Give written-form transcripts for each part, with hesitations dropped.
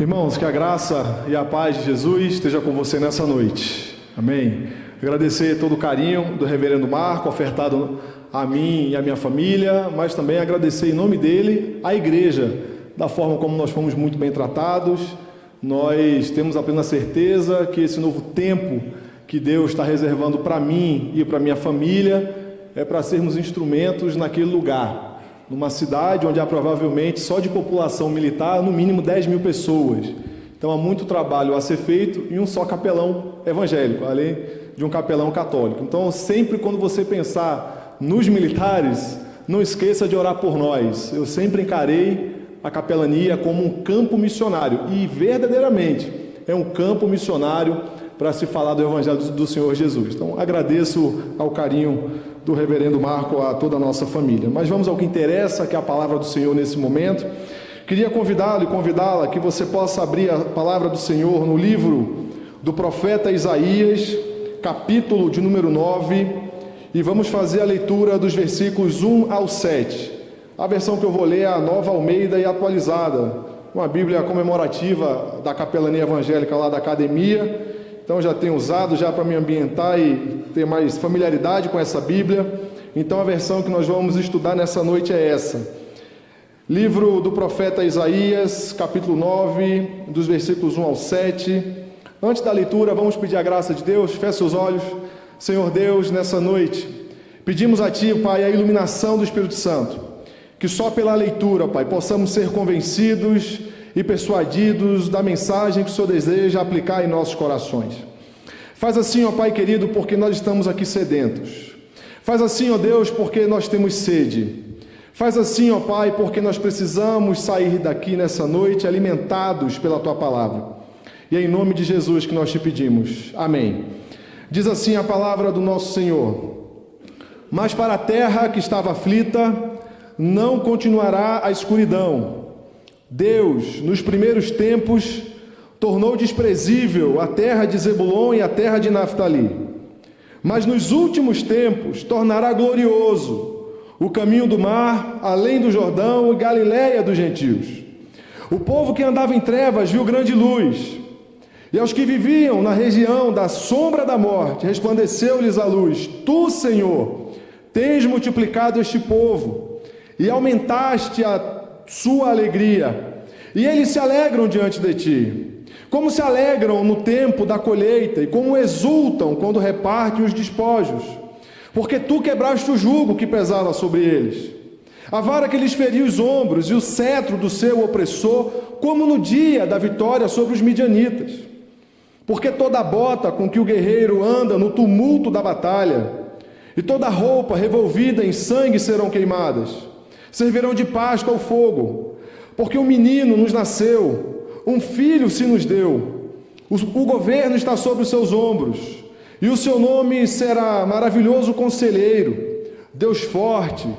Irmãos, que a graça e a paz de Jesus esteja com você nessa noite. Amém. Agradecer todo o carinho do reverendo Marco, ofertado a mim e a minha família, mas também agradecer em nome dele à igreja, da forma como nós fomos muito bem tratados. Nós temos a plena certeza que esse novo tempo que Deus está reservando para mim e para minha família é para sermos instrumentos naquele lugar, numa cidade onde há provavelmente só de população militar no mínimo 10 mil pessoas. Então há muito trabalho a ser feito em um só capelão evangélico, além de um capelão católico. Então sempre quando você pensar nos militares, não esqueça de orar por nós. Eu sempre encarei a capelania como um campo missionário, e verdadeiramente é um campo missionário para se falar do Evangelho do Senhor Jesus. Então agradeço ao carinho do reverendo Marco, a toda a nossa família. Mas vamos ao que interessa, que é a palavra do Senhor nesse momento. Queria convidá-lo e convidá-la que você possa abrir a palavra do Senhor no livro do profeta Isaías, capítulo de número 9, e vamos fazer a leitura dos versículos 1 ao 7. A versão que eu vou ler é a Nova Almeida e Atualizada, uma Bíblia comemorativa da capelania evangélica lá da academia. Então já tenho usado já para me ambientar e ter mais familiaridade com essa Bíblia. Então a versão que nós vamos estudar nessa noite é essa. Livro do profeta Isaías, capítulo 9, dos versículos 1 ao 7. Antes da leitura, vamos pedir a graça de Deus. Feche seus olhos. Senhor Deus, nessa noite, pedimos a Ti, Pai, a iluminação do Espírito Santo. Que só pela leitura, Pai, possamos ser convencidos e persuadidos da mensagem que o Senhor deseja aplicar em nossos corações. Faz assim, ó Pai querido, porque nós estamos aqui sedentos. Faz assim, ó Deus, porque nós temos sede. Faz assim, ó Pai, porque nós precisamos sair daqui nessa noite alimentados pela Tua palavra. E é em nome de Jesus que nós te pedimos. Amém. Diz assim a palavra do nosso Senhor: mas para a terra que estava aflita, não continuará a escuridão. Deus, nos primeiros tempos, tornou desprezível a terra de Zebulon e a terra de Naftali. Mas nos últimos tempos tornará glorioso o caminho do mar, além do Jordão e Galiléia dos gentios. O povo que andava em trevas viu grande luz, e aos que viviam na região da sombra da morte, resplandeceu-lhes a luz. Tu, Senhor, tens multiplicado este povo, e aumentaste a sua alegria, e eles se alegram diante de ti, como se alegram no tempo da colheita, e como exultam quando repartem os despojos, porque tu quebraste o jugo que pesava sobre eles, a vara que lhes feria os ombros, e o cetro do seu opressor, como no dia da vitória sobre os midianitas. Porque toda a bota com que o guerreiro anda no tumulto da batalha, e toda a roupa revolvida em sangue serão queimadas, servirão de Páscoa ao fogo, porque um menino nos nasceu, um filho se nos deu, o governo está sobre os seus ombros, e o seu nome será Maravilhoso Conselheiro, Deus Forte,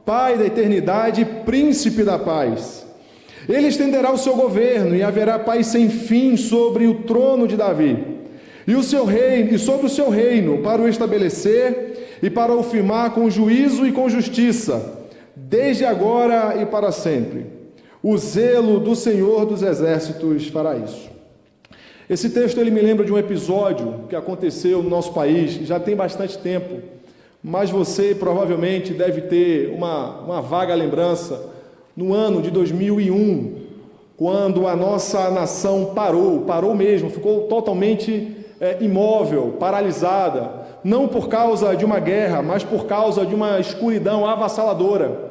Pai da Eternidade e Príncipe da Paz. Ele estenderá o seu governo, e haverá paz sem fim sobre o trono de Davi, e o seu reino, e sobre o seu reino, para o estabelecer e para o firmar com juízo e com justiça, desde agora e para sempre. O zelo do Senhor dos Exércitos fará isso. Esse texto ele me lembra de um episódio que aconteceu no nosso país, já tem bastante tempo, mas você provavelmente deve ter uma vaga lembrança no ano de 2001, quando a nossa nação parou mesmo, ficou totalmente imóvel, paralisada, não por causa de uma guerra, mas por causa de uma escuridão avassaladora.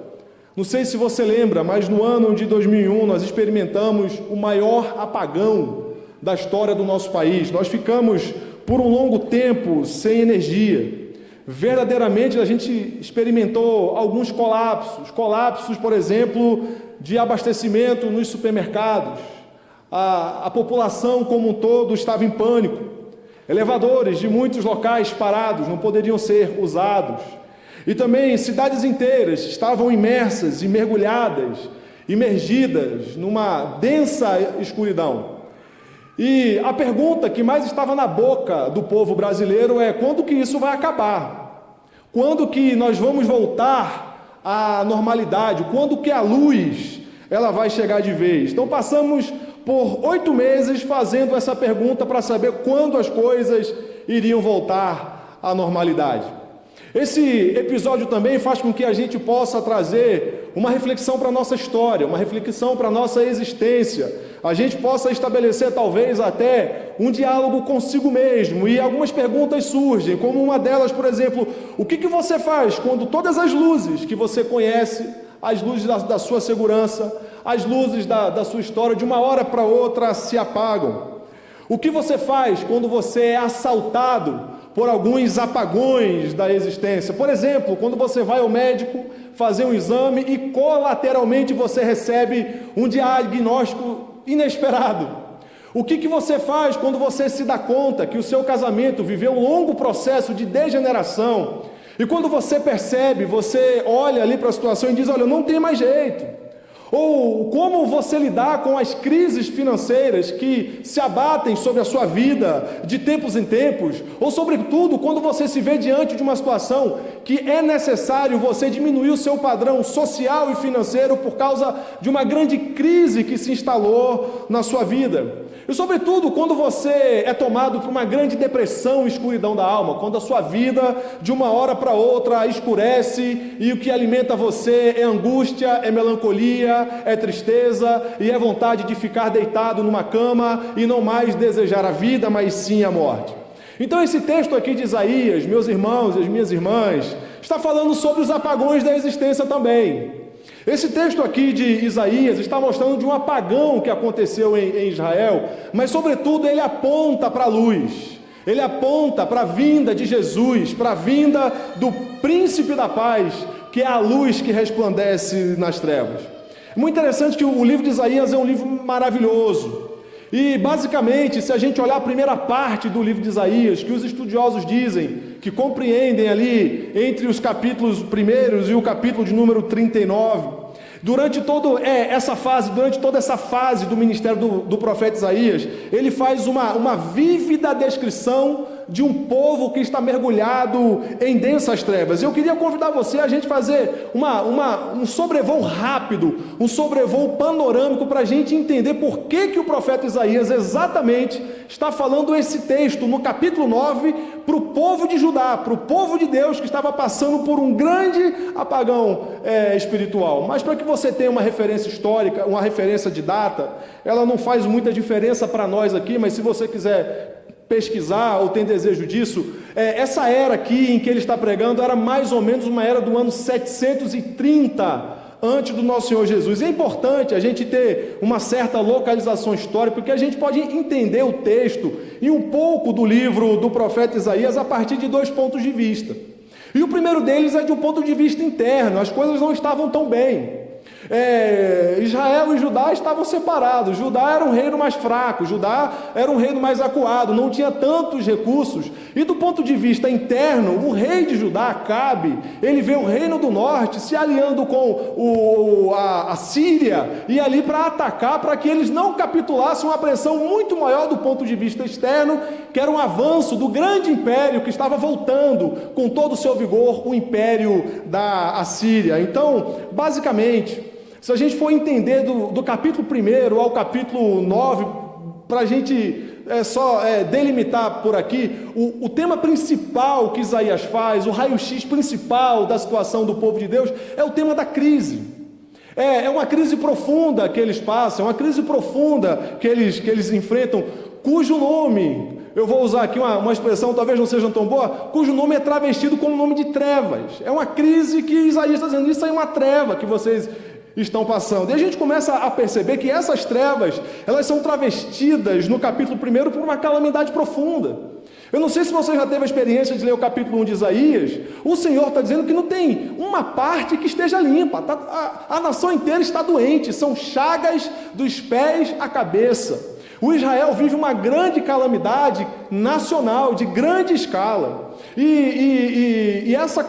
Não sei se você lembra, mas no ano de 2001 nós experimentamos o maior apagão da história do nosso país. Nós ficamos por um longo tempo sem energia. Verdadeiramente a gente experimentou alguns colapsos, por exemplo, de abastecimento nos supermercados. A população como um todo estava em pânico. Elevadores de muitos locais parados não poderiam ser usados. E também cidades inteiras estavam imersas e mergulhadas, imergidas numa densa escuridão. E a pergunta que mais estava na boca do povo brasileiro é: quando que isso vai acabar? Quando que nós vamos voltar à normalidade? Quando que a luz ela vai chegar de vez? Então passamos por 8 meses fazendo essa pergunta para saber quando as coisas iriam voltar à normalidade. Esse episódio também faz com que a gente possa trazer uma reflexão para a nossa história, uma reflexão para a nossa existência. A gente possa estabelecer talvez até um diálogo consigo mesmo, e algumas perguntas surgem, como uma delas, por exemplo: o que você faz quando todas as luzes que você conhece, as luzes da sua segurança, as luzes da sua história, de uma hora para outra se apagam? O que você faz quando você é assaltado por alguns apagões da existência? Por exemplo, quando você vai ao médico fazer um exame e colateralmente você recebe um diagnóstico inesperado. O que você faz quando você se dá conta que o seu casamento viveu um longo processo de degeneração, e quando você percebe, você olha ali para a situação e diz: olha, não tem mais jeito? Ou como você lidar com as crises financeiras que se abatem sobre a sua vida de tempos em tempos, ou sobretudo quando você se vê diante de uma situação que é necessário você diminuir o seu padrão social e financeiro por causa de uma grande crise que se instalou na sua vida. E sobretudo quando você é tomado por uma grande depressão e escuridão da alma, quando a sua vida de uma hora para outra escurece e o que alimenta você é angústia, é melancolia, é tristeza e é vontade de ficar deitado numa cama e não mais desejar a vida, mas sim a morte. Então esse texto aqui de Isaías, meus irmãos e as minhas irmãs, está falando sobre os apagões da existência também. Esse texto aqui de Isaías está mostrando de um apagão que aconteceu em Israel, mas sobretudo ele aponta para a luz, ele aponta para a vinda de Jesus, para a vinda do príncipe da paz, que é a luz que resplandece nas trevas. É muito interessante que o livro de Isaías é um livro maravilhoso, e basicamente, se a gente olhar a primeira parte do livro de Isaías, que os estudiosos dizem que compreendem ali entre os capítulos primeiros e o capítulo de número 39, durante toda essa fase do ministério do profeta Isaías, ele faz uma vívida descrição de um povo que está mergulhado em densas trevas. Eu queria convidar você a gente fazer um sobrevoo rápido, um sobrevoo panorâmico para a gente entender por que o profeta Isaías exatamente está falando esse texto no capítulo 9 para o povo de Judá, para o povo de Deus que estava passando por um grande apagão espiritual. Mas para que você tenha uma referência histórica, uma referência de data, ela não faz muita diferença para nós aqui, mas se você quiser pesquisar ou tem desejo disso, essa era aqui em que ele está pregando era mais ou menos uma era do ano 730 antes do nosso Senhor Jesus. É importante a gente ter uma certa localização histórica, porque a gente pode entender o texto e um pouco do livro do profeta Isaías a partir de 2 pontos de vista. E o primeiro deles é de um ponto de vista interno. As coisas não estavam tão bem. Israel e Judá estavam separados. Judá era um reino mais fraco, Judá era um reino mais acuado, não tinha tantos recursos. E do ponto de vista interno, o rei de Judá, Acabe, ele vê o reino do norte se aliando com a Síria e ali para atacar, para que eles não capitulassem, uma pressão muito maior do ponto de vista externo, que era um avanço do grande império que estava voltando com todo o seu vigor, o império da Assíria. Então, basicamente, se a gente for entender do capítulo 1 ao capítulo 9, para a gente delimitar por aqui, o tema principal que Isaías faz, o raio-x principal da situação do povo de Deus, é o tema da crise. É uma crise profunda que eles passam, uma crise profunda que eles enfrentam, cujo nome, eu vou usar aqui uma expressão talvez não seja tão boa, cujo nome é travestido como nome de trevas. É uma crise que Isaías está dizendo, isso aí é uma treva que vocês estão passando. E a gente começa a perceber que essas trevas, elas são travestidas no capítulo 1 por uma calamidade profunda. Eu não sei se você já teve a experiência de ler o capítulo 1 de Isaías. O Senhor está dizendo que não tem uma parte que esteja limpa. A nação inteira está doente, são chagas dos pés à cabeça. O Israel vive uma grande calamidade nacional, de grande escala. E essa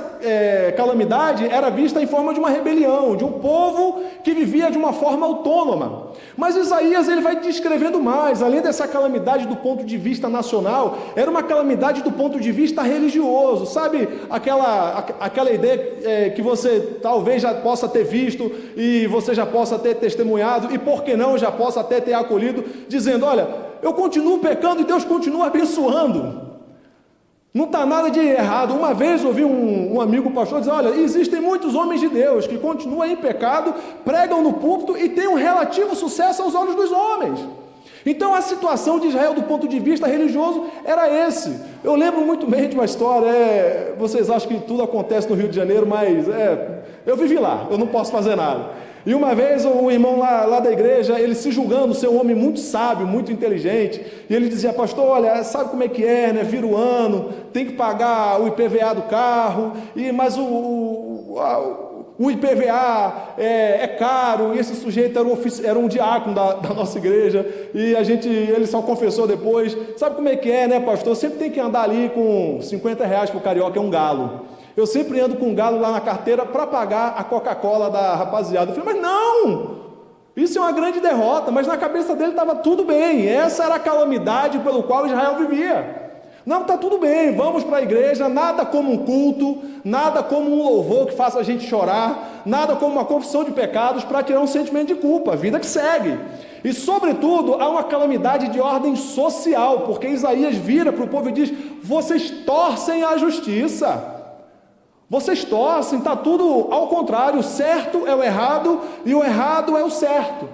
calamidade era vista em forma de uma rebelião, de um povo que vivia de uma forma autônoma. Mas Isaías ele vai descrevendo mais, além dessa calamidade do ponto de vista nacional, era uma calamidade do ponto de vista religioso. Sabe aquela ideia que você talvez já possa ter visto e você já possa ter testemunhado e por que não já possa até ter acolhido, dizendo, olha, eu continuo pecando e Deus continua abençoando. Não está nada de errado. Uma vez ouvi um amigo pastor dizer, olha, existem muitos homens de Deus que continuam em pecado, pregam no púlpito e têm um relativo sucesso aos olhos dos homens. Então a situação de Israel do ponto de vista religioso era esse. Eu lembro muito bem de uma história, vocês acham que tudo acontece no Rio de Janeiro, mas eu vivi lá, eu não posso fazer nada. E uma vez um irmão lá da igreja, ele se julgando ser um homem muito sábio, muito inteligente, e ele dizia, pastor, olha, sabe como é que é, né? Vira o ano, tem que pagar o IPVA do carro, mas o IPVA é caro, e esse sujeito era um diácono da nossa igreja, e ele só confessou depois, sabe como é que é, né, pastor? Sempre tem que andar ali com R$50 pro carioca, é um galo. Eu sempre ando com um galo lá na carteira para pagar a Coca-Cola da rapaziada. Eu falei, mas não, isso é uma grande derrota, mas na cabeça dele estava tudo bem, essa era a calamidade pelo qual Israel vivia. Não, está tudo bem, vamos para a igreja, nada como um culto, nada como um louvor que faça a gente chorar, nada como uma confissão de pecados para tirar um sentimento de culpa, a vida que segue. E sobretudo há uma calamidade de ordem social, porque Isaías vira para o povo e diz, vocês torcem a justiça. Vocês torcem, está tudo ao contrário, o certo é o errado e o errado é o certo.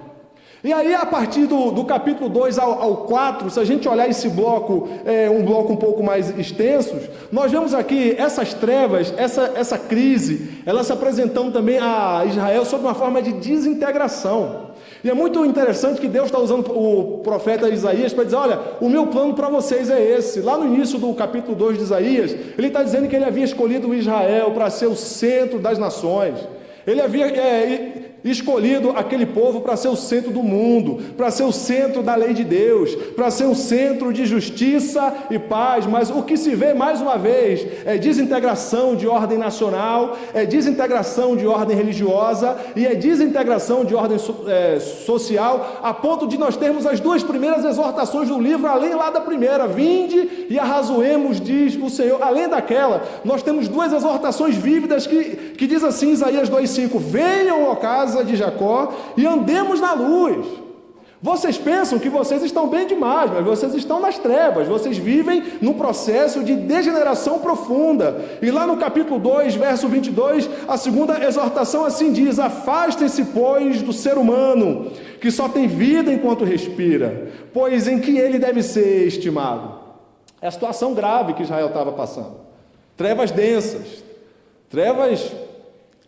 E aí a partir do capítulo 2 ao 4, se a gente olhar esse bloco, um bloco um pouco mais extenso, nós vemos aqui essas trevas, essa crise, ela se apresentando também a Israel sob uma forma de desintegração. E é muito interessante que Deus está usando o profeta Isaías para dizer, olha, o meu plano para vocês é esse. Lá no início do capítulo 2 de Isaías, ele está dizendo que ele havia escolhido Israel para ser o centro das nações. Ele havia escolhido aquele povo para ser o centro do mundo, para ser o centro da lei de Deus, para ser o centro de justiça e paz, mas o que se vê mais uma vez é desintegração de ordem nacional, é desintegração de ordem religiosa e é desintegração de ordem social, a ponto de nós termos as duas primeiras exortações do livro, além lá da primeira, vinde e arrazoemos, diz o Senhor. Além daquela, nós temos duas exortações vívidas que diz assim, Isaías 2,5, venham, ó casa de Jacó, e andemos na luz. Vocês pensam que vocês estão bem demais, mas vocês estão nas trevas, vocês vivem num processo de degeneração profunda. E lá no capítulo 2, verso 22, a segunda exortação assim diz, afastem-se, pois, do ser humano, que só tem vida enquanto respira, pois em que ele deve ser estimado. É a situação grave que Israel estava passando. Trevas densas, trevas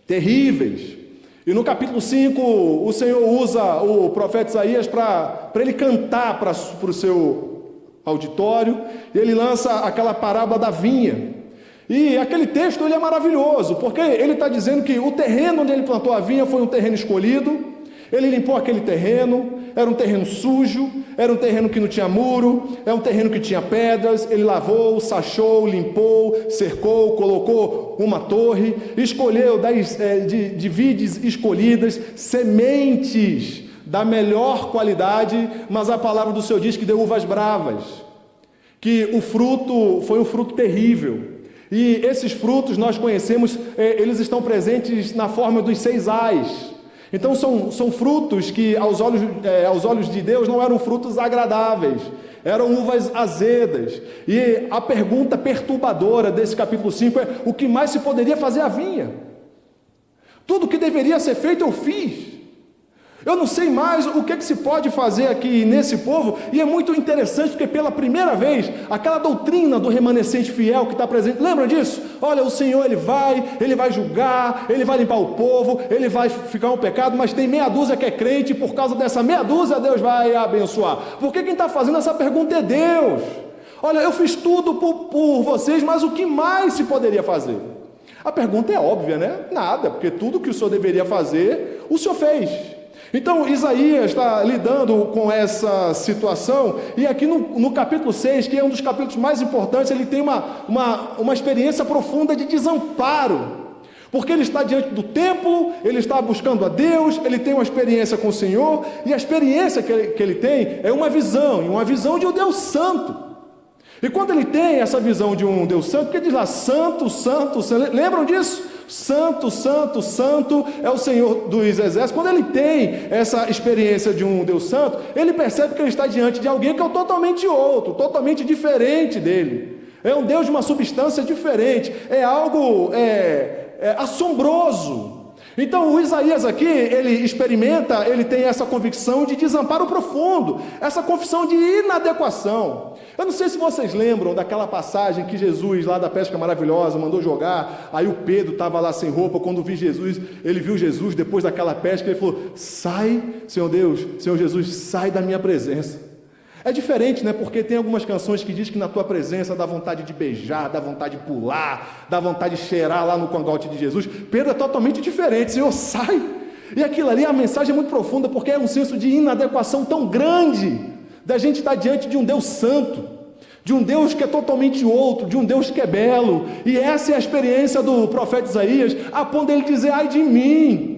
terríveis. E no capítulo 5, o Senhor usa o profeta Isaías para ele cantar para o seu auditório, e ele lança aquela parábola da vinha. E aquele texto ele é maravilhoso, porque ele está dizendo que o terreno onde ele plantou a vinha foi um terreno escolhido, ele limpou aquele terreno, era um terreno sujo, era um terreno que não tinha muro, era um terreno que tinha pedras, ele lavou, sachou, limpou, cercou, colocou uma torre, escolheu de vides escolhidas, sementes da melhor qualidade, mas a palavra do Senhor diz que deu uvas bravas, que o fruto foi um fruto terrível. E esses frutos nós conhecemos, eles estão presentes na forma dos 6 ais. Então são frutos que aos olhos de Deus não eram frutos agradáveis, eram uvas azedas. E a pergunta perturbadora desse capítulo 5 é, o que mais se poderia fazer à vinha? Tudo que deveria ser feito eu fiz. Eu não sei mais o que se pode fazer aqui nesse povo, e é muito interessante porque pela primeira vez, aquela doutrina do remanescente fiel que está presente, lembra disso? Olha, o Senhor ele vai julgar, ele vai limpar o povo, ele vai ficar um pecado, mas tem meia dúzia que é crente, e por causa dessa meia dúzia Deus vai abençoar. Porque quem está fazendo essa pergunta é Deus. Olha, eu fiz tudo por vocês, mas o que mais se poderia fazer? A pergunta é óbvia, né? Nada, porque tudo que o Senhor deveria fazer, o Senhor fez. Então Isaías está lidando com essa situação, e aqui no capítulo 6, que é um dos capítulos mais importantes, ele tem uma experiência profunda de desamparo, porque ele está diante do templo, ele está buscando a Deus, ele tem uma experiência com o Senhor, e a experiência que ele tem é uma visão de um Deus santo. E quando ele tem essa visão de um Deus santo, porque diz lá, santo, santo, santo, lembram disso? Santo, santo, santo é o Senhor dos exércitos. Quando ele tem essa experiência de um Deus santo, ele percebe que ele está diante de alguém que é totalmente outro, totalmente diferente dele. É um Deus de uma substância diferente, é algo assombroso. Então o Isaías aqui, ele experimenta, ele tem essa convicção de desamparo profundo, essa confissão de inadequação. Eu não sei se vocês lembram daquela passagem que Jesus, lá da pesca maravilhosa, mandou jogar, aí o Pedro estava lá sem roupa, quando ele viu Jesus depois daquela pesca, ele falou, sai, Senhor Deus, Senhor Jesus, sai da minha presença. É diferente, né? Porque tem algumas canções que diz que na tua presença dá vontade de beijar, dá vontade de pular, dá vontade de cheirar lá no cangote de Jesus. Pedro é totalmente diferente, Senhor, sai. E aquilo ali, a mensagem é muito profunda, porque é um senso de inadequação tão grande, da gente estar diante de um Deus santo, de um Deus que é totalmente outro, de um Deus que é belo. E essa é a experiência do profeta Isaías, a ponto dele dizer, ai de mim,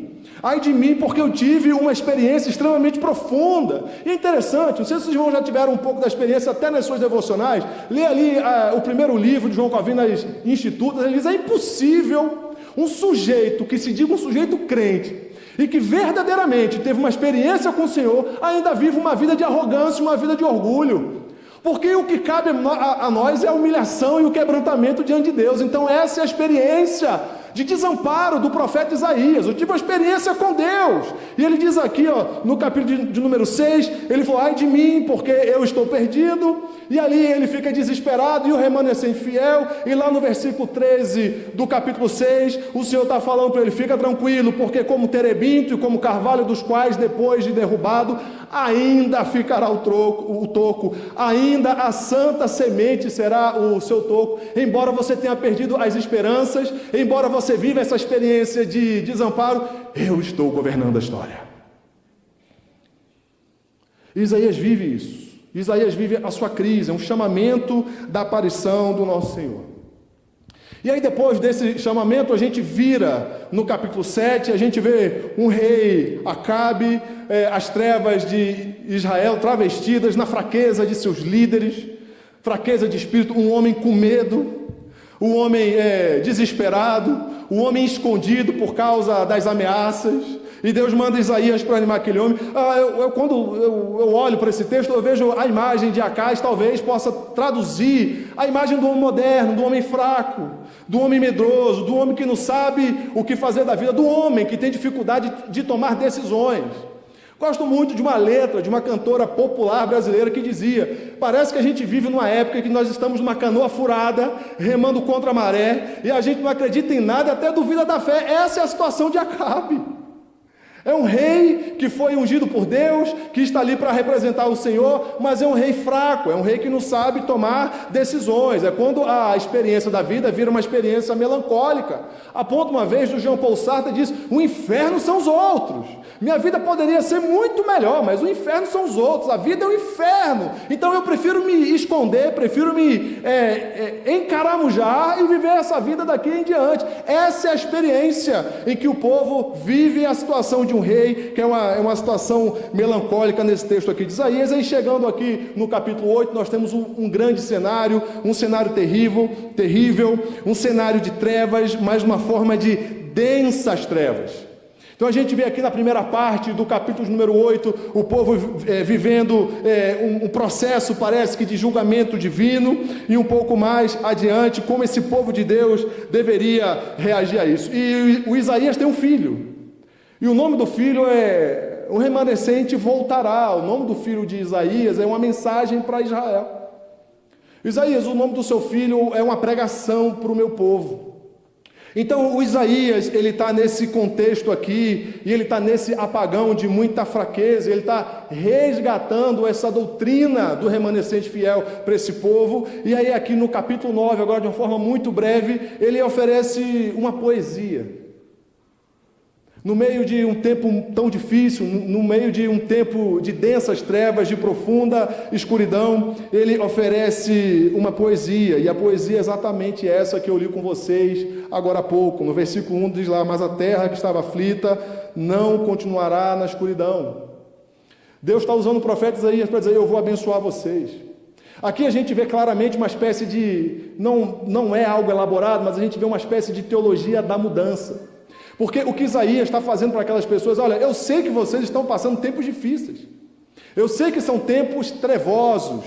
porque eu tive uma experiência extremamente profunda. E é interessante, não sei se os irmãos já tiveram um pouco da experiência até nas suas devocionais, lê ali o primeiro livro de João Calvino nas Institutas, ele diz, é impossível um sujeito que se diga um sujeito crente, e que verdadeiramente teve uma experiência com o Senhor, ainda vive uma vida de arrogância, uma vida de orgulho. Porque o que cabe a nós é a humilhação e o quebrantamento diante de Deus. Então essa é a experiência de desamparo do profeta Isaías. Eu tive uma experiência com Deus. E ele diz aqui, no capítulo de número 6, ele falou, ai de mim, porque eu estou perdido. E ali ele fica desesperado, e o remanescente fiel. E lá no versículo 13 do capítulo 6, o Senhor está falando para ele, fica tranquilo, porque como terebinto e como carvalho dos quais, depois de derrubado, ainda ficará o toco, ainda a santa semente será o seu toco. Embora você tenha perdido as esperanças, embora você viva essa experiência de desamparo, eu estou governando a história. Isaías vive isso. Isaías vive a sua crise, é um chamamento da aparição do nosso Senhor. E aí depois desse chamamento a gente vira no capítulo 7, a gente vê um rei Acabe, as trevas de Israel travestidas na fraqueza de seus líderes, fraqueza de espírito, um homem com medo, um homem desesperado, um homem escondido por causa das ameaças. E Deus manda Isaías para animar aquele homem. Quando eu olho para esse texto, eu vejo a imagem de Acais, talvez possa traduzir a imagem do homem moderno, do homem fraco, do homem medroso, do homem que não sabe o que fazer da vida, do homem que tem dificuldade de tomar decisões. Gosto muito de uma letra de uma cantora popular brasileira que dizia, parece que a gente vive numa época em que nós estamos numa canoa furada, remando contra a maré, e a gente não acredita em nada, até duvida da fé. Essa é a situação de Acabe. É um rei que foi ungido por Deus, que está ali para representar o Senhor, mas é um rei fraco, é um rei que não sabe tomar decisões. É quando a experiência da vida vira uma experiência melancólica. A ponto, uma vez, do Jean Paul Sartre diz, o inferno são os outros. Minha vida poderia ser muito melhor, mas o inferno são os outros, a vida é o inferno. Então eu prefiro me esconder, prefiro me encaramujar e viver essa vida daqui em diante. Essa é a experiência em que o povo vive a situação de um rei, que é uma situação melancólica nesse texto aqui de Isaías. Aí chegando aqui no capítulo 8, nós temos um grande cenário, um cenário terrível, um cenário de trevas, mas uma forma de densas trevas. Então a gente vê aqui na primeira parte do capítulo número 8, o povo vivendo um processo, parece que de julgamento divino, e um pouco mais adiante, como esse povo de Deus deveria reagir a isso. E o Isaías tem um filho, e o nome do filho é o remanescente voltará. O nome do filho de Isaías é uma mensagem para Israel. Isaías, o nome do seu filho é uma pregação para o meu povo. Então o Isaías, ele está nesse contexto aqui, e ele está nesse apagão de muita fraqueza, ele está resgatando essa doutrina do remanescente fiel para esse povo. E aí aqui no capítulo 9, agora de uma forma muito breve, ele oferece uma poesia. No meio de um tempo tão difícil, no meio de um tempo de densas trevas, de profunda escuridão, ele oferece uma poesia, e a poesia é exatamente essa que eu li com vocês agora há pouco. No versículo 1 diz lá: mas a terra que estava aflita não continuará na escuridão. Deus está usando o profeta Isaías para dizer: eu vou abençoar vocês. Aqui a gente vê claramente uma espécie de, não é algo elaborado, mas a gente vê uma espécie de teologia da mudança. Porque o que Isaías está fazendo para aquelas pessoas: olha, eu sei que vocês estão passando tempos difíceis, eu sei que são tempos trevosos,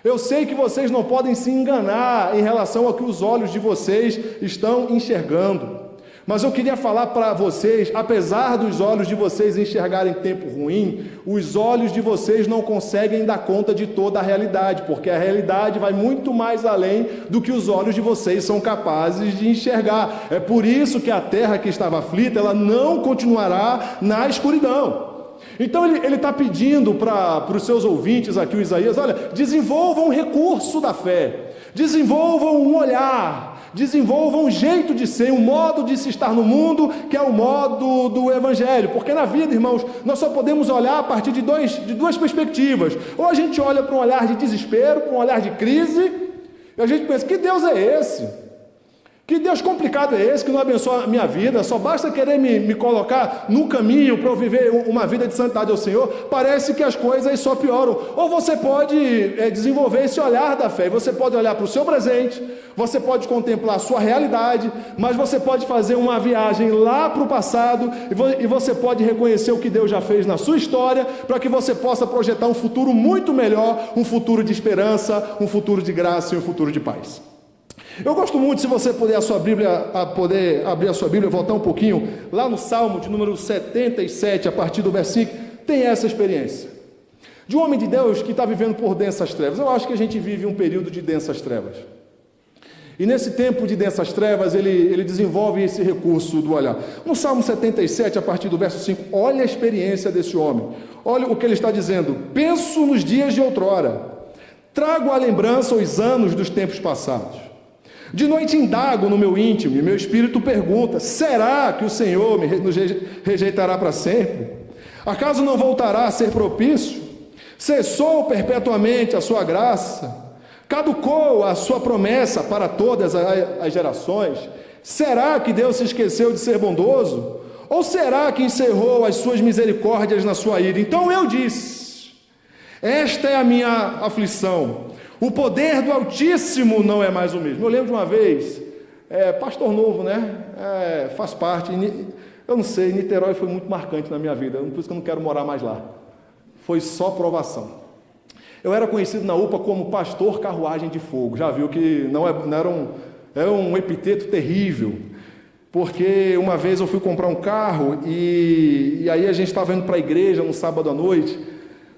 eu sei que vocês não podem se enganar em relação ao que os olhos de vocês estão enxergando, mas eu queria falar para vocês: apesar dos olhos de vocês enxergarem tempo ruim, os olhos de vocês não conseguem dar conta de toda a realidade, porque a realidade vai muito mais além do que os olhos de vocês são capazes de enxergar. É por isso que a terra que estava aflita, ela não continuará na escuridão. Então ele está pedindo para os seus ouvintes aqui, o Isaías: olha, desenvolvam um recurso da fé, desenvolvam um olhar, desenvolvam um jeito de ser, um modo de se estar no mundo, que é o modo do Evangelho. Porque na vida, irmãos, nós só podemos olhar a partir de duas perspectivas. Ou a gente olha para um olhar de desespero, para um olhar de crise, e a gente pensa: que Deus é esse? Que Deus complicado é esse, que não abençoa a minha vida? Só basta querer me colocar no caminho para eu viver uma vida de santidade ao Senhor. Parece que as coisas só pioram. Ou você pode desenvolver esse olhar da fé, e você pode olhar para o seu presente, você pode contemplar a sua realidade, mas você pode fazer uma viagem lá para o passado, e você pode reconhecer o que Deus já fez na sua história, para que você possa projetar um futuro muito melhor, um futuro de esperança, um futuro de graça e um futuro de paz. Eu gosto muito, se você puder abrir a sua Bíblia, voltar um pouquinho, lá no Salmo de número 77, a partir do versículo, tem essa experiência de um homem de Deus que está vivendo por densas trevas. Eu acho que a gente vive um período de densas trevas, e nesse tempo de densas trevas, ele desenvolve esse recurso do olhar. No Salmo 77, a partir do verso 5, olha a experiência desse homem, olha o que ele está dizendo: penso nos dias de outrora, trago à lembrança os anos dos tempos passados. De noite indago no meu íntimo, e meu espírito pergunta: será que o Senhor nos rejeitará para sempre? Acaso não voltará a ser propício? Cessou perpetuamente a sua graça? Caducou a sua promessa para todas as gerações? Será que Deus se esqueceu de ser bondoso? Ou será que encerrou as suas misericórdias na sua ira? Então eu disse: esta é a minha aflição, o poder do Altíssimo não é mais o mesmo. Eu lembro de uma vez, pastor novo, né? Faz parte. Eu não sei, Niterói foi muito marcante na minha vida, por isso que eu não quero morar mais lá. Foi só provação. Eu era conhecido na UPA como pastor carruagem de fogo. Já viu que era um epiteto terrível, porque uma vez eu fui comprar um carro e aí a gente estava indo para a igreja no sábado à noite.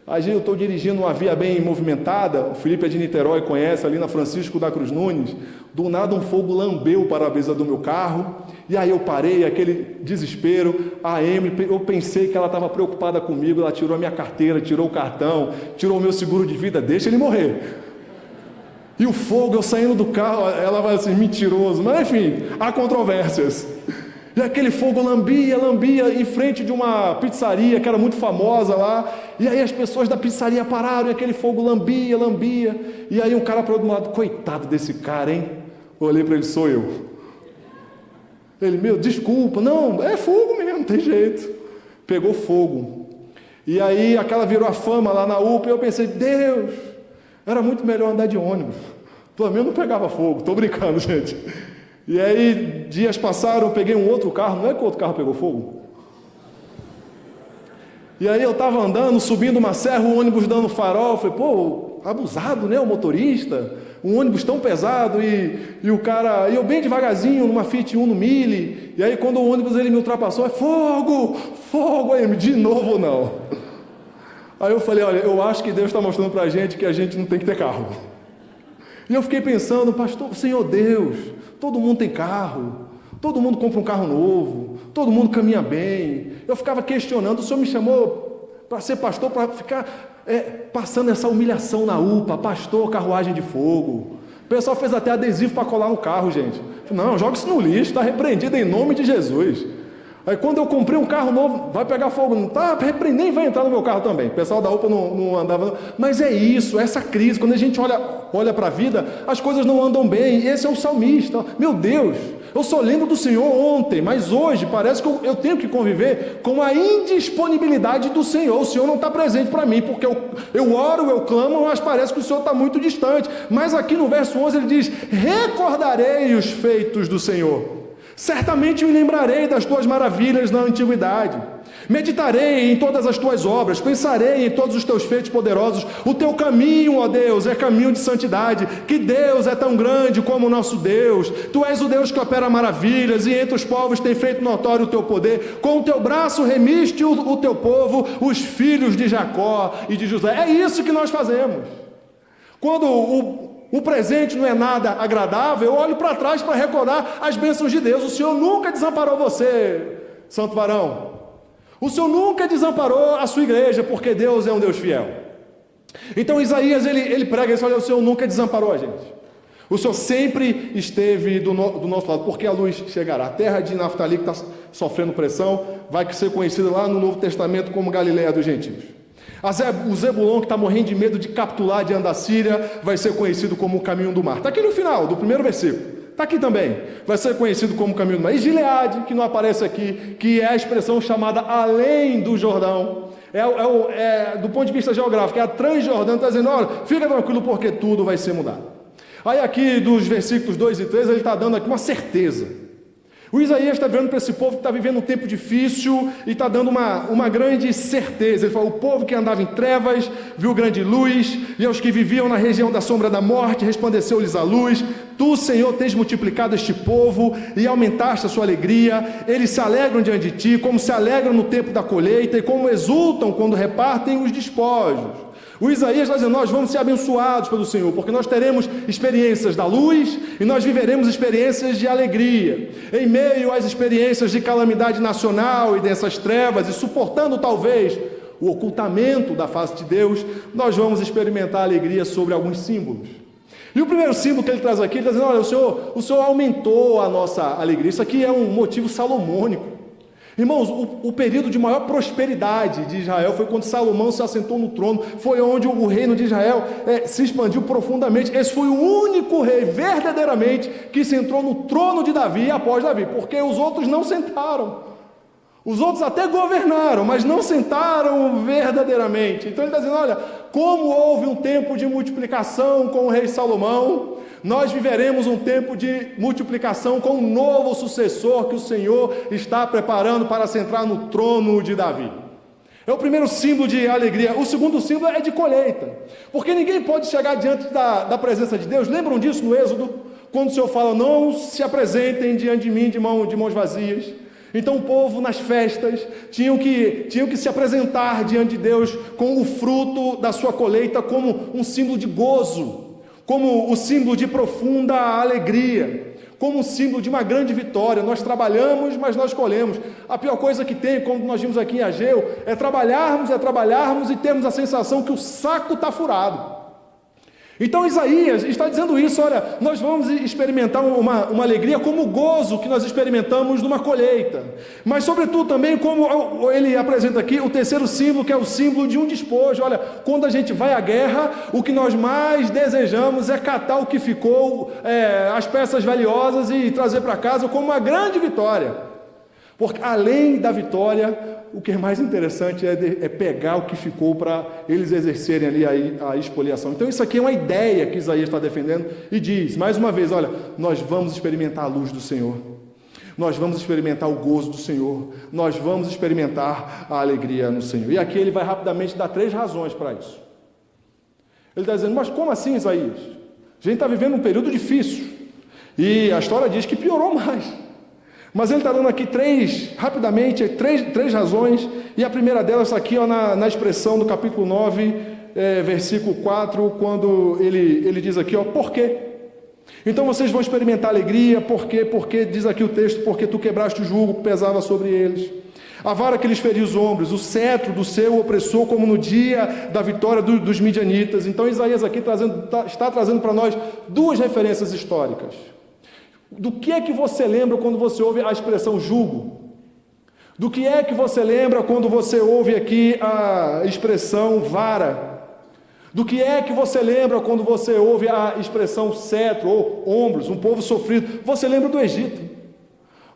Aí eu estou dirigindo uma via bem movimentada, o Felipe é de Niterói, conhece, ali na Francisco da Cruz Nunes. Do nada um fogo lambeu o para-brisa do meu carro, e aí eu parei, aquele desespero. A Emily, eu pensei que ela estava preocupada comigo, ela tirou a minha carteira, tirou o cartão, tirou o meu seguro de vida, deixa ele morrer. E o fogo, eu saindo do carro, ela vai assim, mentiroso, mas enfim, há controvérsias. E aquele fogo lambia em frente de uma pizzaria que era muito famosa lá. E aí as pessoas da pizzaria pararam e aquele fogo lambia. E aí um cara para o outro lado: coitado desse cara, hein? Eu olhei para ele: sou eu. Ele: meu, desculpa. Não, é fogo mesmo, não tem jeito. Pegou fogo. E aí aquela virou a fama lá na UPA, e eu pensei: Deus, era muito melhor andar de ônibus. Pelo menos não pegava fogo. Estou brincando, gente. E aí, dias passaram, eu peguei um outro carro, não é que o outro carro pegou fogo? E aí eu estava andando, subindo uma serra, o ônibus dando farol, eu falei: pô, abusado, né, o motorista, um ônibus tão pesado, e o cara, e eu bem devagarzinho, numa Fiat Uno Mille, e aí quando o ônibus ele me ultrapassou, fogo, aí, de novo não. Aí eu falei: olha, eu acho que Deus está mostrando para a gente que a gente não tem que ter carro. E eu fiquei pensando: pastor, Senhor Deus, todo mundo tem carro, todo mundo compra um carro novo, todo mundo caminha bem. Eu ficava questionando: o Senhor me chamou para ser pastor, para ficar passando essa humilhação na UPA, pastor carruagem de fogo. O pessoal fez até adesivo para colar no carro, gente. Não, joga isso no lixo, está repreendido em nome de Jesus. Aí quando eu comprei um carro novo, vai pegar fogo, não tá? Nem vai entrar no meu carro também. O pessoal da UPA não andava. Não. Mas é isso, essa crise. Quando a gente olha para a vida, as coisas não andam bem. E esse é o salmista. Meu Deus, eu só lembro do Senhor ontem, mas hoje parece que eu tenho que conviver com a indisponibilidade do Senhor. O Senhor não está presente para mim, porque eu oro, eu clamo, mas parece que o Senhor está muito distante. Mas aqui no verso 11 ele diz: recordarei os feitos do Senhor. Certamente me lembrarei das tuas maravilhas na antiguidade. Meditarei em todas as tuas obras, pensarei em todos os teus feitos poderosos. O teu caminho, ó Deus, é caminho de santidade. Que Deus é tão grande como o nosso Deus. Tu és o Deus que opera maravilhas, e entre os povos tem feito notório o teu poder. Com o teu braço remiste o teu povo, os filhos de Jacó e de José. É isso que nós fazemos. Quando o presente não é nada agradável, eu olho para trás para recordar as bênçãos de Deus. O Senhor nunca desamparou você, santo varão. O Senhor nunca desamparou a sua igreja, porque Deus é um Deus fiel. Então Isaías, ele prega isso: olha, o Senhor nunca desamparou a gente. O Senhor sempre esteve do nosso lado, porque a luz chegará. A terra de Naftali, que está sofrendo pressão, vai ser conhecida lá no Novo Testamento como Galileia dos Gentios. O Zebulon, que está morrendo de medo de capitular diante da Síria, vai ser conhecido como o caminho do mar. Está aqui no final do primeiro versículo. Está aqui também. Vai ser conhecido como o caminho do mar. E Gileade, que não aparece aqui, que é a expressão chamada além do Jordão. Do ponto de vista geográfico, é a Transjordânia, está dizendo: olha, fica tranquilo, porque tudo vai ser mudado. Aí aqui dos versículos 2 e 3, ele está dando aqui uma certeza. O Isaías está vendo para esse povo que está vivendo um tempo difícil e está dando uma grande certeza. Ele fala: o povo que andava em trevas viu grande luz, e aos que viviam na região da sombra da morte resplandeceu-lhes a luz. Tu, Senhor, tens multiplicado este povo e aumentaste a sua alegria. Eles se alegram diante de ti, como se alegram no tempo da colheita, e como exultam quando repartem os despojos. O Isaías está dizendo: nós vamos ser abençoados pelo Senhor, porque nós teremos experiências da luz e nós viveremos experiências de alegria. Em meio às experiências de calamidade nacional e dessas trevas, e suportando talvez o ocultamento da face de Deus, nós vamos experimentar alegria sobre alguns símbolos. E o primeiro símbolo que ele traz aqui, ele está dizendo: olha, o Senhor aumentou a nossa alegria. Isso aqui é um motivo salomônico. Irmãos, o período de maior prosperidade de Israel foi quando Salomão se assentou no trono. Foi onde o reino de Israel se expandiu profundamente. Esse foi o único rei verdadeiramente que sentou no trono de Davi após Davi, porque os outros não sentaram. Os outros até governaram, mas não sentaram verdadeiramente. Então ele está dizendo: olha, como houve um tempo de multiplicação com o rei Salomão, nós viveremos um tempo de multiplicação com um novo sucessor que o Senhor está preparando para sentar no trono de Davi. É o primeiro símbolo de alegria. O segundo símbolo é de colheita, porque ninguém pode chegar diante da presença de Deus. Lembram disso no Êxodo? Quando o Senhor fala: não se apresentem diante de mim de mãos vazias. Então o povo nas festas tinham que se apresentar diante de Deus com o fruto da sua colheita como um símbolo de gozo, como o símbolo de profunda alegria, como um símbolo de uma grande vitória. Nós trabalhamos, mas nós colhemos. A pior coisa que tem, como nós vimos aqui em Ageu, é trabalharmos e termos a sensação que o saco está furado. Então Isaías está dizendo isso: olha, nós vamos experimentar uma alegria como o gozo que nós experimentamos numa colheita, mas sobretudo também, como ele apresenta aqui, o terceiro símbolo, que é o símbolo de um despojo. Olha, quando a gente vai à guerra, o que nós mais desejamos é catar o que ficou, as peças valiosas, e trazer para casa como uma grande vitória, porque além da vitória, o que é mais interessante é pegar o que ficou para eles exercerem ali a expoliação. Então isso aqui é uma ideia que Isaías está defendendo, e diz, mais uma vez: olha, nós vamos experimentar a luz do Senhor, nós vamos experimentar o gozo do Senhor, nós vamos experimentar a alegria no Senhor. E aqui ele vai rapidamente dar 3 razões para isso. Ele está dizendo: mas como assim, Isaías? A gente está vivendo um período difícil, e a história diz que piorou mais. Mas ele está dando aqui rapidamente, três razões, e a primeira delas está aqui, ó, na expressão do capítulo 9, versículo 4, quando ele diz aqui, ó: por quê? Então vocês vão experimentar alegria, por quê? Porque, diz aqui o texto: porque tu quebraste o jugo que pesava sobre eles, a vara que lhes feria os ombros, o cetro do seu opressor, como no dia da vitória dos midianitas. Então Isaías aqui está trazendo para nós 2 referências históricas. Do que é que você lembra quando você ouve a expressão jugo? Do que é que você lembra quando você ouve aqui a expressão vara? Do que é que você lembra quando você ouve a expressão cetro ou ombros, um povo sofrido? Você lembra do Egito.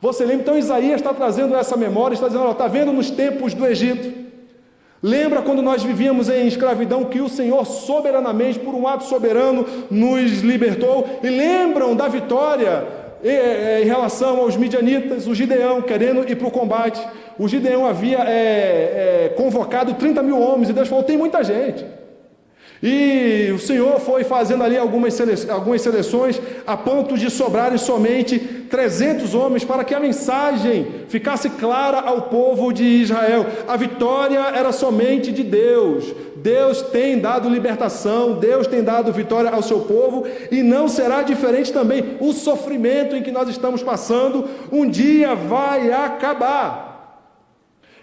Você lembra, então Isaías está trazendo essa memória, está dizendo, está vendo nos tempos do Egito? Lembra quando nós vivíamos em escravidão que o Senhor soberanamente, por um ato soberano, nos libertou? E lembram da vitória em relação aos midianitas, o Gideão querendo ir para o combate. O Gideão havia convocado 30 mil homens e Deus falou, tem muita gente. E o Senhor foi fazendo ali algumas seleções a ponto de sobrarem somente 300 homens para que a mensagem ficasse clara ao povo de Israel. A vitória era somente de Deus. Deus tem dado libertação, Deus tem dado vitória ao seu povo e não será diferente também. O sofrimento em que nós estamos passando um dia vai acabar.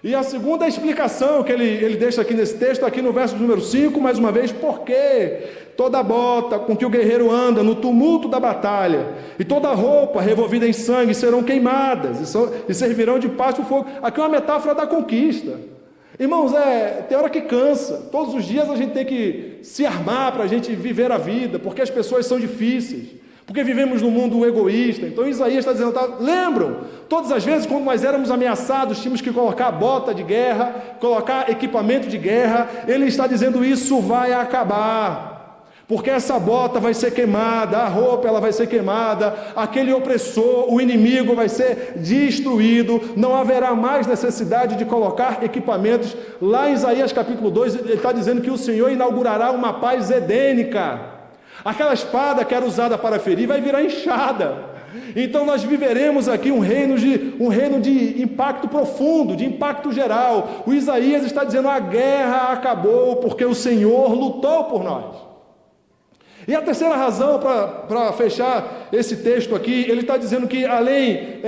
E a segunda explicação que ele deixa aqui nesse texto, aqui no verso número 5, mais uma vez, porque toda bota com que o guerreiro anda no tumulto da batalha, e toda roupa revolvida em sangue serão queimadas, e servirão de pasto ao fogo. Aqui é uma metáfora da conquista. Irmãos, tem hora que cansa, todos os dias a gente tem que se armar para a gente viver a vida, porque as pessoas são difíceis. Porque vivemos num mundo egoísta. Então Isaías está dizendo, lembram? Todas as vezes quando nós éramos ameaçados, tínhamos que colocar bota de guerra, colocar equipamento de guerra. Ele está dizendo, isso vai acabar. Porque essa bota vai ser queimada, a roupa ela vai ser queimada, aquele opressor, o inimigo vai ser destruído, não haverá mais necessidade de colocar equipamentos. Lá em Isaías capítulo 2, ele está dizendo que o Senhor inaugurará uma paz edênica. Aquela espada que era usada para ferir vai virar enxada. Então nós viveremos aqui um reino de impacto profundo, de impacto geral. O Isaías está dizendo, a guerra acabou porque o Senhor lutou por nós. E a terceira razão para fechar esse texto aqui, ele está dizendo que além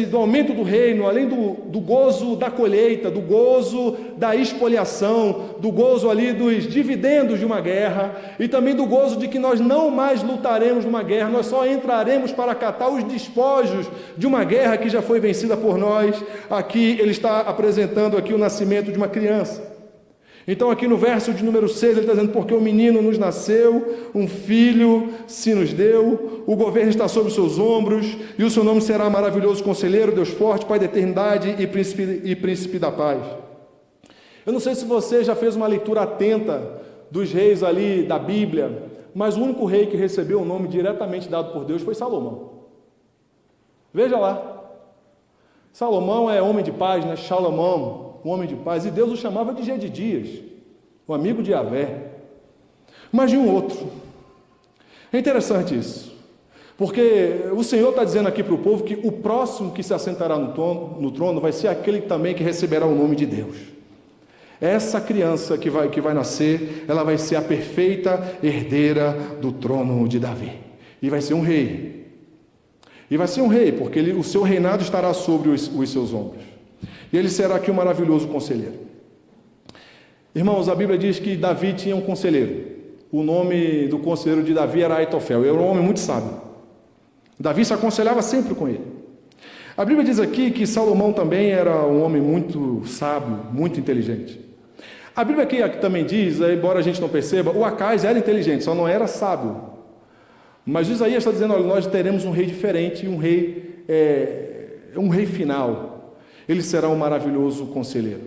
do aumento do reino, além do gozo da colheita, do gozo da expoliação, do gozo ali dos dividendos de uma guerra, e também do gozo de que nós não mais lutaremos numa guerra, nós só entraremos para catar os despojos de uma guerra que já foi vencida por nós. Aqui ele está apresentando aqui o nascimento de uma criança. Então aqui no verso de número 6 ele está dizendo, porque o menino nos nasceu, um filho se nos deu, o governo está sobre os seus ombros, e o seu nome será maravilhoso conselheiro, Deus forte, Pai da eternidade e príncipe da paz. Eu não sei se você já fez uma leitura atenta dos reis ali da Bíblia, mas o único rei que recebeu o nome diretamente dado por Deus foi Salomão. Veja lá, Salomão é homem de paz, né? Salomão, um homem de paz, e Deus o chamava de Gedidias, o amigo de Yahvé, mas de um outro. É interessante isso, porque o Senhor está dizendo aqui para o povo que o próximo que se assentará no trono vai ser aquele também que receberá o nome de Deus. Essa criança que vai nascer, ela vai ser a perfeita herdeira do trono de Davi, e vai ser um rei. E vai ser um rei, porque o seu reinado estará sobre os seus ombros. E ele será aqui um maravilhoso conselheiro. Irmãos, a Bíblia diz que Davi tinha um conselheiro. O nome do conselheiro de Davi era Aitofel. Era um homem muito sábio. Davi se aconselhava sempre com ele. A Bíblia diz aqui que Salomão também era um homem muito sábio, muito inteligente. A Bíblia aqui também diz, embora a gente não perceba, o Acais era inteligente, só não era sábio. Mas Isaías está dizendo, olha, nós teremos um rei diferente, um rei final. Ele será um maravilhoso conselheiro.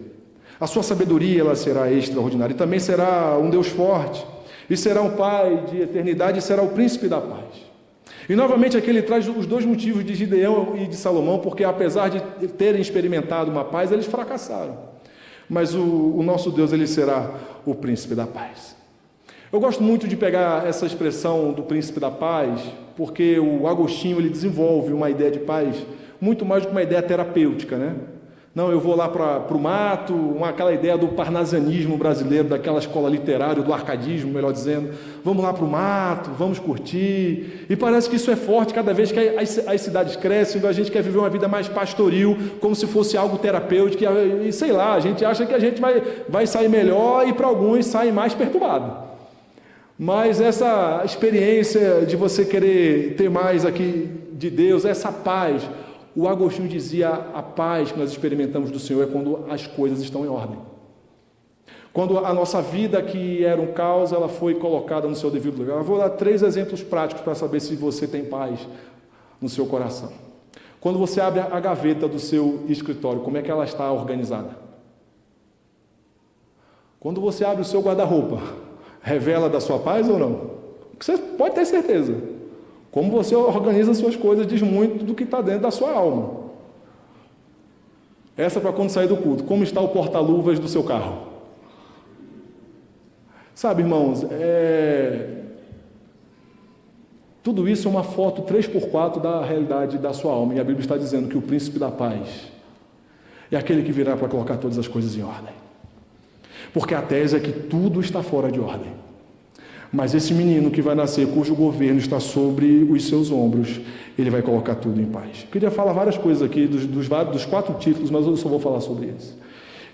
A sua sabedoria ela será extraordinária. E também será um Deus forte. E será um Pai de eternidade. E será o príncipe da paz. E novamente aqui ele traz os dois motivos de Gideão e de Salomão. Porque apesar de terem experimentado uma paz, eles fracassaram. Mas o nosso Deus, ele será o príncipe da paz. Eu gosto muito de pegar essa expressão do príncipe da paz. Porque o Agostinho ele desenvolve uma ideia de paz muito mais do que uma ideia terapêutica, né? Não, eu vou lá para o mato, aquela ideia do parnasianismo brasileiro, daquela escola literária, do arcadismo, melhor dizendo, vamos lá para o mato, vamos curtir, e parece que isso é forte cada vez que as cidades crescem, a gente quer viver uma vida mais pastoril, como se fosse algo terapêutico, e sei lá, a gente acha que a gente vai sair melhor, e para alguns saem mais perturbado. Mas essa experiência de você querer ter mais aqui de Deus, essa paz, O Agostinho dizia: a paz que nós experimentamos do Senhor é quando as coisas estão em ordem. Quando a nossa vida, que era um caos, ela foi colocada no seu devido lugar. Eu vou dar 3 exemplos práticos para saber se você tem paz no seu coração. Quando você abre a gaveta do seu escritório, como é que ela está organizada? Quando você abre o seu guarda-roupa, revela da sua paz ou não? Você pode ter certeza. Como você organiza as suas coisas diz muito do que está dentro da sua alma. Essa é para quando sair do culto. Como está o porta-luvas do seu carro? Sabe, irmãos, tudo isso é uma foto 3x4 da realidade da sua alma. E a Bíblia está dizendo que o príncipe da paz é aquele que virá para colocar todas as coisas em ordem. Porque a tese é que tudo está fora de ordem. Mas esse menino que vai nascer, cujo governo está sobre os seus ombros, ele vai colocar tudo em paz. Eu queria falar várias coisas aqui, dos 4 títulos, mas eu só vou falar sobre eles.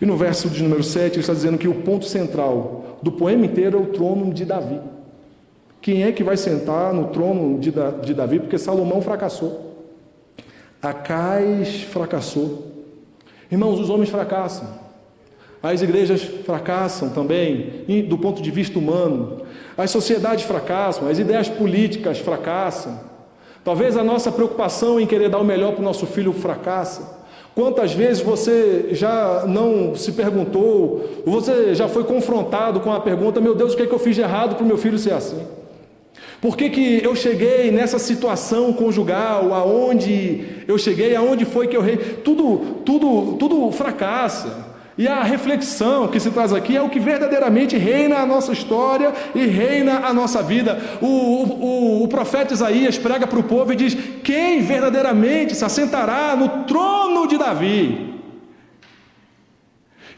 E no verso de número 7, ele está dizendo que o ponto central do poema inteiro é o trono de Davi. Quem é que vai sentar no trono de Davi? Porque Salomão fracassou. Acais fracassou. Irmãos, os homens fracassam. As igrejas fracassam também, do ponto de vista humano. As sociedades fracassam, as ideias políticas fracassam. Talvez a nossa preocupação em querer dar o melhor para o nosso filho fracassa. Quantas vezes você já não se perguntou, você já foi confrontado com a pergunta: meu Deus, o que é que eu fiz de errado para o meu filho ser assim? Por que que eu cheguei nessa situação conjugal, aonde eu cheguei, aonde foi que eu errei? Tudo fracassa. E a reflexão que se traz aqui é o que verdadeiramente reina a nossa história e reina a nossa vida. O profeta Isaías prega para o povo e diz: quem verdadeiramente se assentará no trono de Davi?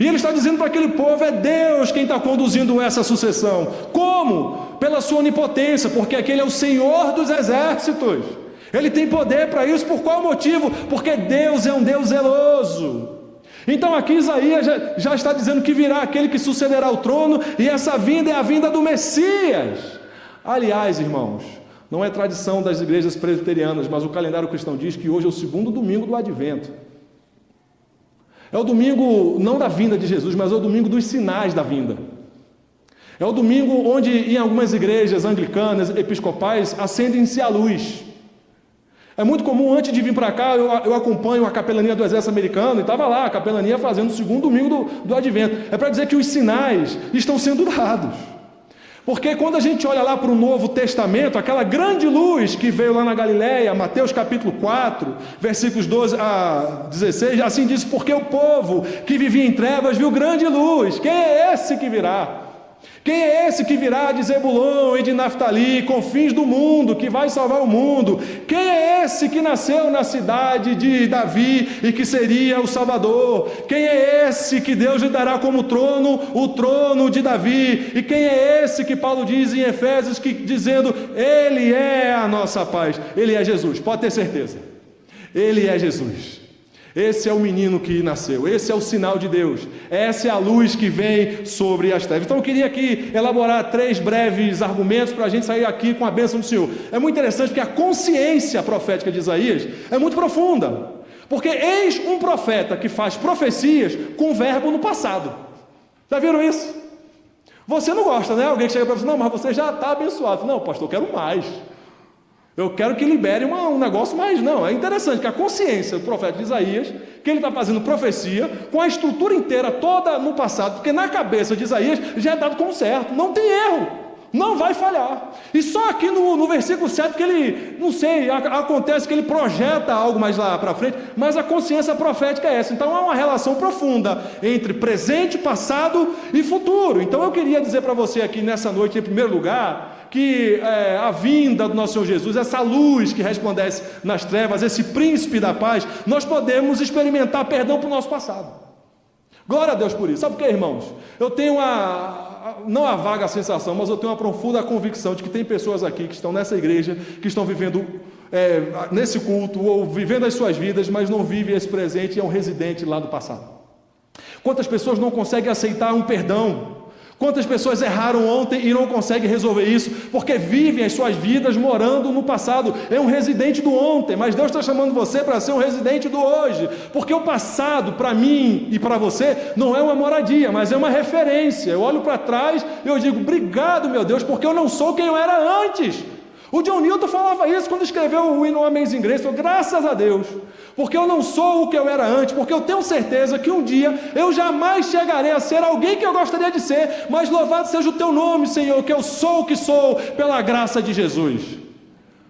E ele está dizendo para aquele povo: é Deus quem está conduzindo essa sucessão. Como? Pela sua onipotência, porque aquele é o Senhor dos exércitos. Ele tem poder para isso. Por qual motivo? Porque Deus é um Deus zeloso. Então aqui Isaías já está dizendo que virá aquele que sucederá o trono, e essa vinda é a vinda do Messias. Aliás, irmãos, não é tradição das igrejas presbiterianas, mas o calendário cristão diz que hoje é o 2º domingo do Advento. É o domingo não da vinda de Jesus, mas é o domingo dos sinais da vinda. É o domingo onde em algumas igrejas anglicanas, episcopais, acendem-se a luz. É muito comum, antes de vir para cá, eu acompanho a capelania do exército americano, e estava lá a capelania fazendo o 2º domingo do Advento. É para dizer que os sinais estão sendo dados. Porque quando a gente olha lá para o Novo Testamento, aquela grande luz que veio lá na Galileia, Mateus capítulo 4, versículos 12 a 16, assim diz: porque o povo que vivia em trevas viu grande luz. Quem é esse que virá? Quem é esse que virá de Zebulon e de Naftali, confins do mundo, que vai salvar o mundo? Quem é esse que nasceu na cidade de Davi e que seria o Salvador? Quem é esse que Deus lhe dará como trono, o trono de Davi? E quem é esse que Paulo diz em Efésios, dizendo: ele é a nossa paz? Ele é Jesus, pode ter certeza. Ele é Jesus. Esse é o menino que nasceu, esse é o sinal de Deus, essa é a luz que vem sobre as trevas. Então eu queria aqui elaborar 3 breves argumentos para a gente sair aqui com a bênção do Senhor. É muito interessante porque a consciência profética de Isaías é muito profunda, porque eis um profeta que faz profecias com verbo no passado. Já viram isso? Você não gosta, né? Alguém que chega para você: não, mas você já está abençoado. Não, pastor, eu quero mais. Eu quero que libere um negócio mais. Não, é interessante que a consciência do profeta de Isaías, que ele está fazendo profecia com a estrutura inteira toda no passado, porque na cabeça de Isaías já é dado como certo, não tem erro, não vai falhar. E só aqui no versículo 7 que ele, não sei, acontece que ele projeta algo mais lá para frente, mas a consciência profética é essa. Então há uma relação profunda entre presente, passado e futuro. Então eu queria dizer para você aqui nessa noite, em primeiro lugar, que a vinda do nosso Senhor Jesus, essa luz que resplandece nas trevas, esse príncipe da paz, nós podemos experimentar perdão para o nosso passado. Glória a Deus por isso. Sabe por quê, irmãos? Eu tenho não a vaga sensação, mas eu tenho uma profunda convicção de que tem pessoas aqui que estão nessa igreja, que estão vivendo nesse culto, ou vivendo as suas vidas, mas não vivem esse presente e é um residente lá do passado. Quantas pessoas não conseguem aceitar um perdão? Quantas pessoas erraram ontem e não conseguem resolver isso, porque vivem as suas vidas morando no passado. É um residente do ontem, mas Deus está chamando você para ser um residente do hoje, porque o passado, para mim e para você, não é uma moradia, mas é uma referência. Eu olho para trás e eu digo, obrigado, meu Deus, porque eu não sou quem eu era antes. O John Newton falava isso quando escreveu o hino Amazing Grace, falou, graças a Deus, porque eu não sou o que eu era antes, porque eu tenho certeza que um dia eu jamais chegarei a ser alguém que eu gostaria de ser, mas louvado seja o teu nome, Senhor, que eu sou o que sou pela graça de Jesus.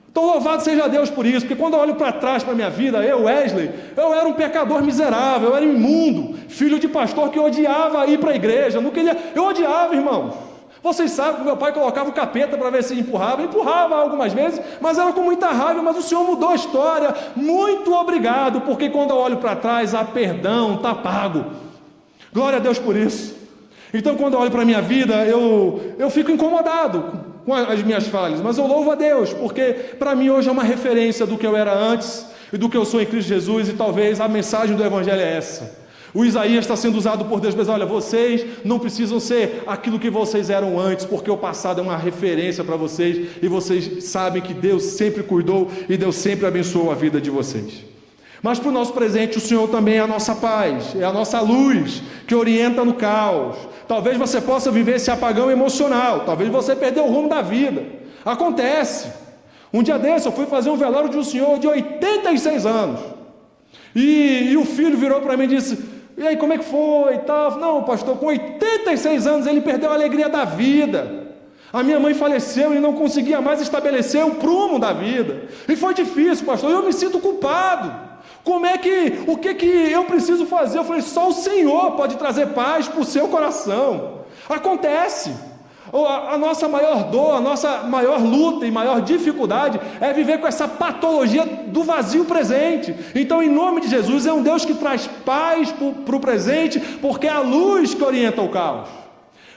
Então louvado seja Deus por isso, porque quando eu olho para trás para a minha vida, eu, Wesley, eu era um pecador miserável, eu era imundo, filho de pastor que odiava ir para a igreja, não queria, eu odiava, irmãos. Vocês sabem que meu pai colocava o capeta para ver se empurrava algumas vezes, mas era com muita raiva, mas o Senhor mudou a história, muito obrigado, porque quando eu olho para trás, há perdão, está pago, glória a Deus por isso. Então quando eu olho para a minha vida, eu fico incomodado com as minhas falhas, mas eu louvo a Deus, porque para mim hoje é uma referência do que eu era antes, e do que eu sou em Cristo Jesus, e talvez a mensagem do Evangelho é essa. O Isaías está sendo usado por Deus, mas olha, vocês não precisam ser aquilo que vocês eram antes, porque o passado é uma referência para vocês, e vocês sabem que Deus sempre cuidou, e Deus sempre abençoou a vida de vocês. Mas para o nosso presente, o Senhor também é a nossa paz, é a nossa luz, que orienta no caos. Talvez você possa viver esse apagão emocional, talvez você perdeu o rumo da vida, acontece. Um dia desse eu fui fazer um velório de um senhor de 86 anos, e o filho virou para mim e disse, e aí, como é que foi e tal? Não, pastor, com 86 anos ele perdeu a alegria da vida. A minha mãe faleceu e não conseguia mais estabelecer o prumo da vida. E foi difícil, pastor, eu me sinto culpado. O que eu preciso fazer? Eu falei, só o Senhor pode trazer paz para o seu coração. Acontece. A nossa maior dor, a nossa maior luta e maior dificuldade é viver com essa patologia do vazio presente. Então, em nome de Jesus, é um Deus que traz paz para o presente, porque é a luz que orienta o caos.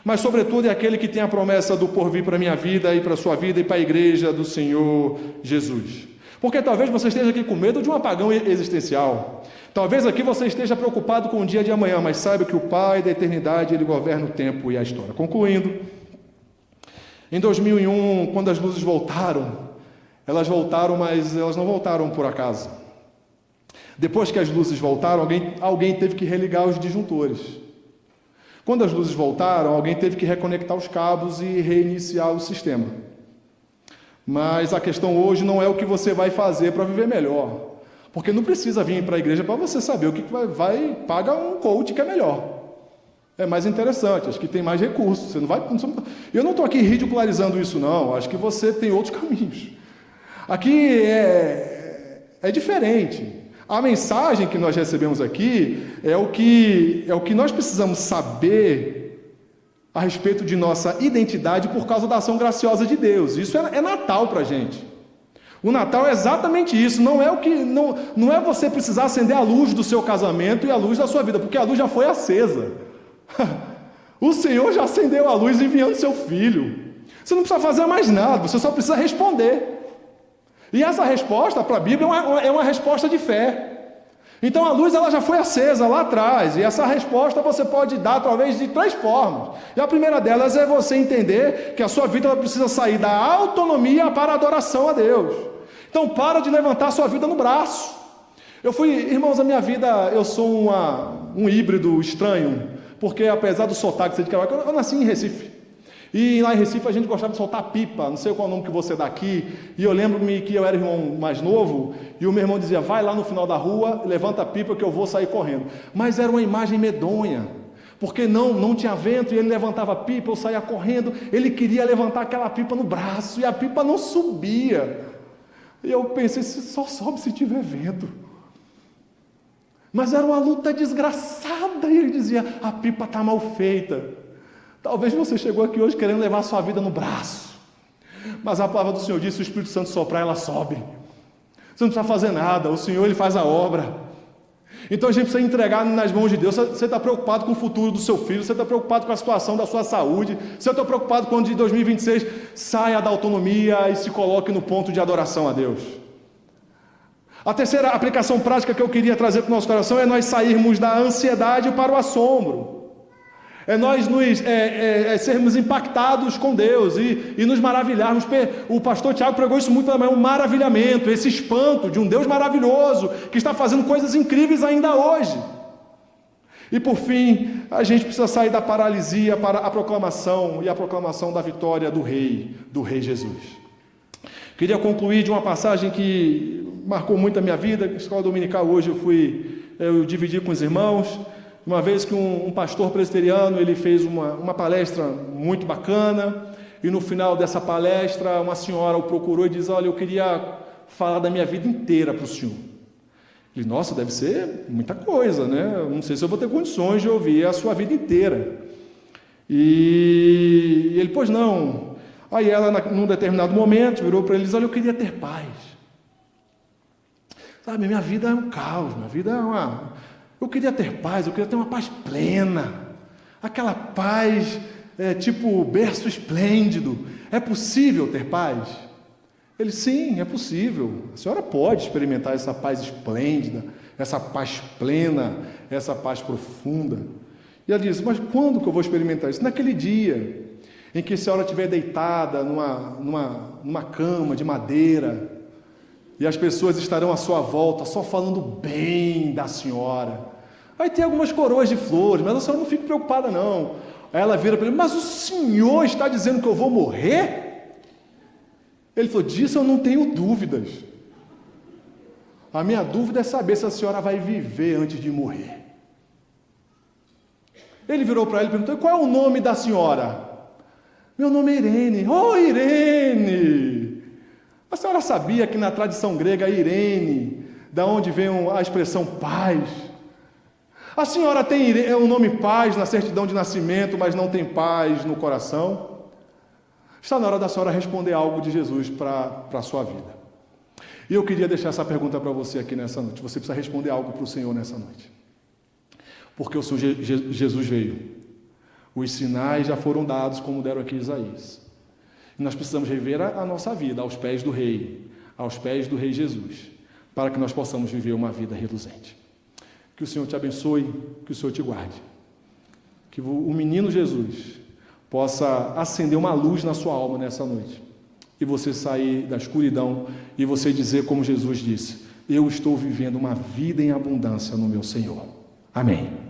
Mas, sobretudo, é aquele que tem a promessa do porvir para a minha vida e para a sua vida e para a igreja do Senhor Jesus. Porque talvez você esteja aqui com medo de um apagão existencial. Talvez aqui você esteja preocupado com o dia de amanhã, mas saiba que o Pai da eternidade, Ele governa o tempo e a história. Concluindo, em 2001, quando as luzes voltaram, mas elas não voltaram por acaso. Depois que as luzes voltaram, alguém teve que religar os disjuntores. Quando as luzes voltaram, alguém teve que reconectar os cabos e reiniciar o sistema. Mas a questão hoje não é o que você vai fazer para viver melhor, porque não precisa vir para a igreja para você saber o que paga um coach que é melhor. É mais interessante, acho que tem mais recursos. Você não vai. Eu não estou aqui ridicularizando isso, não. Acho que você tem outros caminhos. Aqui é diferente. A mensagem que nós recebemos aqui é o que nós precisamos saber a respeito de nossa identidade por causa da ação graciosa de Deus. Isso é Natal para a gente. O Natal é exatamente isso. Não é você precisar acender a luz do seu casamento e a luz da sua vida, porque a luz já foi acesa. O Senhor já acendeu a luz enviando seu filho. Você não precisa fazer mais nada, você só precisa responder. E essa resposta para a Bíblia é uma resposta de fé. Então a luz ela já foi acesa lá atrás, e essa resposta você pode dar através de 3 formas. E a primeira delas é você entender que a sua vida ela precisa sair da autonomia para a adoração a Deus. Então para de levantar a sua vida no braço. Irmãos, a minha vida, eu sou um híbrido estranho, porque apesar do sotaque ser de Carioca, eu nasci em Recife, e lá em Recife a gente gostava de soltar pipa, não sei qual é o nome que você dá aqui, e eu lembro-me que eu era irmão mais novo, e o meu irmão dizia, vai lá no final da rua, levanta a pipa que eu vou sair correndo, mas era uma imagem medonha, porque não tinha vento, e ele levantava a pipa, eu saía correndo, ele queria levantar aquela pipa no braço, e a pipa não subia, e eu pensei, só sobe se tiver vento. Mas era uma luta desgraçada, e ele dizia, a pipa está mal feita. Talvez você chegou aqui hoje querendo levar a sua vida no braço, mas a palavra do Senhor diz, se o Espírito Santo soprar, ela sobe. Você não precisa fazer nada, o Senhor Ele faz a obra. Então a gente precisa entregar nas mãos de Deus. Você está preocupado com o futuro do seu filho, você está preocupado com a situação da sua saúde, você está preocupado quando de 2026 saia da autonomia e se coloque no ponto de adoração a Deus. A terceira aplicação prática que eu queria trazer para o nosso coração é nós sairmos da ansiedade para o assombro. É nós sermos impactados com Deus e nos maravilharmos. O pastor Tiago pregou isso muito também, um maravilhamento, esse espanto de um Deus maravilhoso que está fazendo coisas incríveis ainda hoje. E por fim, a gente precisa sair da paralisia para a proclamação, e a proclamação da vitória do Rei Jesus. Queria concluir de uma passagem que marcou muito a minha vida. Na escola dominical hoje eu dividi com os irmãos. Uma vez que um pastor presbiteriano, ele fez uma palestra muito bacana, e no final dessa palestra, uma senhora o procurou e disse: olha, eu queria falar da minha vida inteira para o senhor. Ele: nossa, deve ser muita coisa, né? Eu não sei se eu vou ter condições de ouvir a sua vida inteira. E ele: pois não. Aí ela, num determinado momento, virou para ele e disse: olha, eu queria ter paz. Sabe, minha vida é um caos, minha vida é eu queria ter paz, eu queria ter uma paz plena, aquela paz tipo berço esplêndido. É possível ter paz? Ele: sim, é possível. A senhora pode experimentar essa paz esplêndida, essa paz plena, essa paz profunda. E ela disse: mas quando que eu vou experimentar isso? Naquele dia em que a senhora estiver deitada numa cama de madeira, e as pessoas estarão à sua volta só falando bem da senhora. Aí tem algumas coroas de flores, mas a senhora não fique preocupada não. Aí ela vira para ele: mas o senhor está dizendo que eu vou morrer? Ele falou: disso eu não tenho dúvidas. A minha dúvida é saber se a senhora vai viver antes de morrer. Ele virou para ele e perguntou: qual é o nome da senhora? Meu nome é Irene. Oh, Irene! A senhora sabia que na tradição grega, Irene, da onde vem a expressão paz? A senhora tem o nome paz na certidão de nascimento, mas não tem paz no coração? Está na hora da senhora responder algo de Jesus para a sua vida. E eu queria deixar essa pergunta para você aqui nessa noite. Você precisa responder algo para o Senhor nessa noite. Porque o Senhor Jesus veio. Os sinais já foram dados, como deram aqui Isaías. E nós precisamos rever a nossa vida aos pés do Rei Jesus, para que nós possamos viver uma vida reluzente. Que o Senhor te abençoe, que o Senhor te guarde. Que o menino Jesus possa acender uma luz na sua alma nessa noite. E você sair da escuridão e você dizer como Jesus disse: eu estou vivendo uma vida em abundância no meu Senhor. Amém.